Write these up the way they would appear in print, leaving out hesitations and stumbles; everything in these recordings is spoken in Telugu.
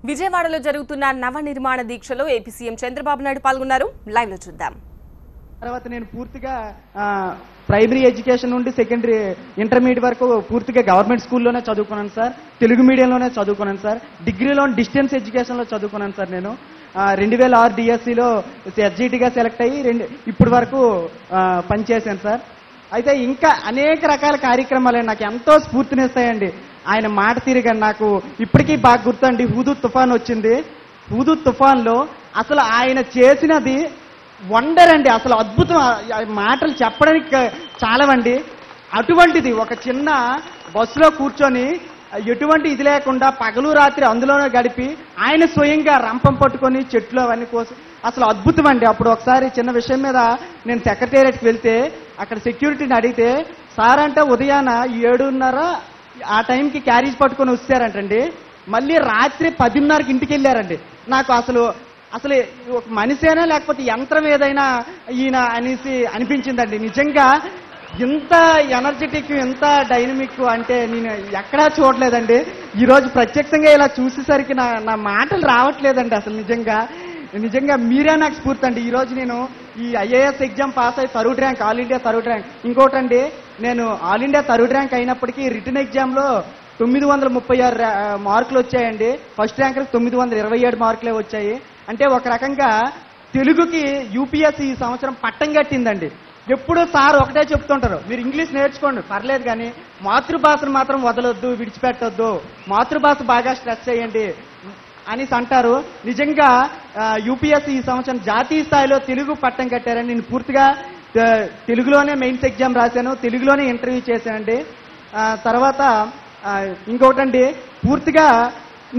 విజయవాడలో జరుగుతున్న నవ నిర్మాణ దీక్షలో ఏపీ సీఎం చంద్రబాబు నాయుడు పాల్గొన్నారు. లైవ్ లో చూద్దాం. తర్వాత నేను పూర్తిగా ప్రైమరీ ఎడ్యుకేషన్ నుండి సెకండరీ ఇంటర్మీడియట్ వరకు పూర్తిగా గవర్నమెంట్ స్కూల్లోనే చదువుకున్నాను సార్. తెలుగు మీడియంలోనే చదువుకున్నాను సార్. డిగ్రీలో డిస్టెన్స్ ఎడ్యుకేషన్లో చదువుకున్నాను సార్. నేను 2006 డిఎస్సిలో ఎస్జిటిగా సెలెక్ట్ అయ్యి ఇప్పటి వరకు పనిచేశాను సార్. అయితే ఇంకా అనేక రకాల కార్యక్రమాలు నాకు ఎంతో స్ఫూర్తినిస్తాయండి. ఆయన మాట తీరుగా నాకు ఇప్పటికీ బాగా గుర్తండి. హుదూద్ తుఫాన్ వచ్చింది. హుదూద్ తుఫాన్లో అసలు ఆయన చేసినది వండర్ అండి. అసలు అద్భుతం. మాటలు చెప్పడానికి చాలావండి. అటువంటిది ఒక చిన్న బస్సులో కూర్చొని ఎటువంటి ఇది లేకుండా పగలు రాత్రి అందులోనే గడిపి ఆయన స్వయంగా రంపం పట్టుకొని చెట్లు అవన్నీ కోసం అసలు అద్భుతం అండి. అప్పుడు ఒకసారి చిన్న విషయం మీద నేను సెక్రటేరియట్కి వెళ్తే అక్కడ సెక్యూరిటీని అడిగితే సార్ అంటే ఉదయాన 7:30 ఆ టైంకి క్యారేజ్ పట్టుకొని వచ్చారంటండి. మళ్ళీ రాత్రి 10:30కి ఇంటికి వెళ్ళారండి. నాకు అసలు ఒక మనిషేనా లేకపోతే యంత్రం ఏదైనా ఈయన అనేసి అనిపించిందండి. నిజంగా ఇంత ఎనర్జెటిక్ ఇంత డైనమిక్ అంటే నేను ఎక్కడా చూడలేదండి. ఈరోజు ప్రత్యక్షంగా ఇలా చూసేసరికి నా మాటలు రావట్లేదండి. అసలు నిజంగా మీరే నాకు స్ఫూర్తి అండి. ఈరోజు నేను ఈ ఐఏఎస్ ఎగ్జామ్ పాస్ అయ్యి third rank, all India third rank. ఇంకోటండి, నేను ఆల్ ఇండియా థర్డ్ ర్యాంక్ అయినప్పటికీ రిటర్న్ ఎగ్జామ్లో 936 మార్కులు వచ్చాయండి. ఫస్ట్ ర్యాంకర్కి 927 మార్కులే వచ్చాయి. అంటే ఒక రకంగా తెలుగుకి యూపీఎస్సీ ఈ సంవత్సరం పట్టం కట్టిందండి. ఎప్పుడూ సార్ ఒకటే చెప్తుంటారు, మీరు ఇంగ్లీష్ నేర్చుకోండి పర్లేదు కానీ మాతృభాషను మాత్రం వదలొద్దు, విడిచిపెట్టొద్దు, మాతృభాష బాగా స్ట్రెస్ చేయండి అనేసి అంటారు. నిజంగా యూపీఎస్సీ ఈ సంవత్సరం జాతీయ స్థాయిలో తెలుగు పట్టం కట్టారని నేను పూర్తిగా తెలుగులోనే మెయిన్స్ ఎగ్జామ్ రాశాను, తెలుగులోనే ఇంటర్వ్యూ చేశానండి. తర్వాత ఇంకొకటండి, పూర్తిగా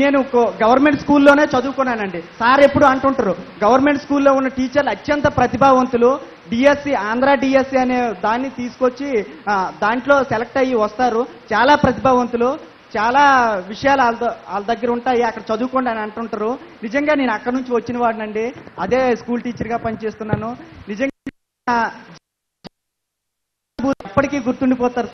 నేను గవర్నమెంట్ స్కూల్లోనే చదువుకున్నానండి. సార్ ఎప్పుడు అంటుంటారు గవర్నమెంట్ స్కూల్లో ఉన్న టీచర్లు అత్యంత ప్రతిభావంతులు, డిఎస్సి ఆంధ్ర డిఎస్సి అనే దాన్ని తీసుకొచ్చి దాంట్లో సెలెక్ట్ అయ్యి వస్తారు, చాలా ప్రతిభావంతులు, చాలా విషయాలు వాళ్ళ దగ్గర ఉంటాయి, అక్కడ చదువుకోండి అని అంటుంటారు. నిజంగా నేను అక్కడ నుంచి వచ్చిన వాడినండి. అదే స్కూల్ టీచర్గా పనిచేస్తున్నాను. నిజంగా ఎప్పటికీ గుర్తుండిపోతారు.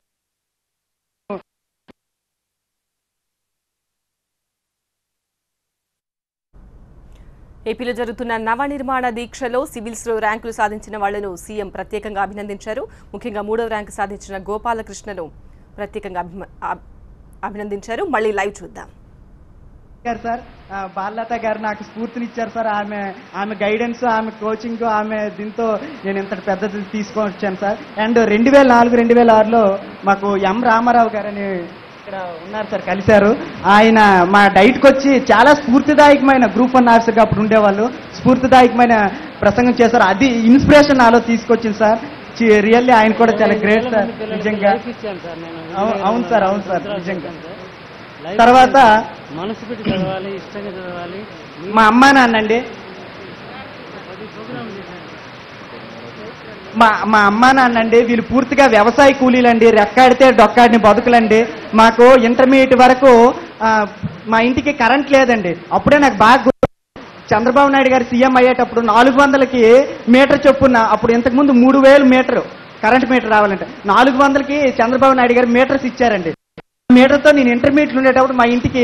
ఏపీలో జరుగుతున్న నవ నిర్మాణ దీక్షలో సివిల్స్లో ర్యాంకులు సాధించిన వాళ్లను సీఎం ప్రత్యేకంగా అభినందించారు. ముఖ్యంగా 3వ ర్యాంకు సాధించిన గోపాలకృష్ణను ప్రత్యేకంగా అభినందించారు. మళ్ళీ లైవ్ చూద్దాం. సార్ బాలలత గారు నాకు స్ఫూర్తినిచ్చారు సార్. ఆమె గైడెన్స్, ఆమె కోచింగ్, ఆమె దీంతో నేను ఇంతటి పెద్దది తీసుకొని వచ్చాను సార్. అండ్ 2004-2006లో మాకు ఎం రామారావు గారని ఇక్కడ ఉన్నారు సార్, కలిశారు. ఆయన మా డైట్కి వచ్చి చాలా స్ఫూర్తిదాయకమైన గ్రూప్ 1 ఆఫీసర్గా అప్పుడు ఉండేవాళ్ళు, స్ఫూర్తిదాయకమైన ప్రసంగం చేశారు. అది ఇన్స్పిరేషన్ నాలో తీసుకొచ్చింది సార్. రియల్లీ ఆయన కూడా చాలా గ్రేట్ సార్. నిజంగా అవును సార్ నిజంగా. తర్వాత మనసు పెట్టి చదవాలి, ఇష్టంగా చదవాలి. మా అమ్మా నాన్నండి, మా అమ్మా నాన్నండి వీళ్ళు పూర్తిగా వ్యవసాయ కూలీలండి, రెక్కాడితే డొక్కాడిని బతుకులండి. మాకు ఇంటర్మీడియట్ వరకు మా ఇంటికి కరెంట్ లేదండి. అప్పుడే నాకు బాగా చంద్రబాబు నాయుడు గారు సీఎం అయ్యేటప్పుడు 400కి మీటర్ చొప్పున, అప్పుడు ఇంతకుముందు 3000 మీటర్ కరెంట్ మీటర్ రావాలంటే 400కి చంద్రబాబు నాయుడు గారు మీటర్స్ ఇచ్చారండి. మీటర్తో నేను ఇంటర్మీడియట్ ఉండేటప్పుడు మా ఇంటికి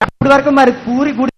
అప్పటి వరకు మరి పూరి గుడి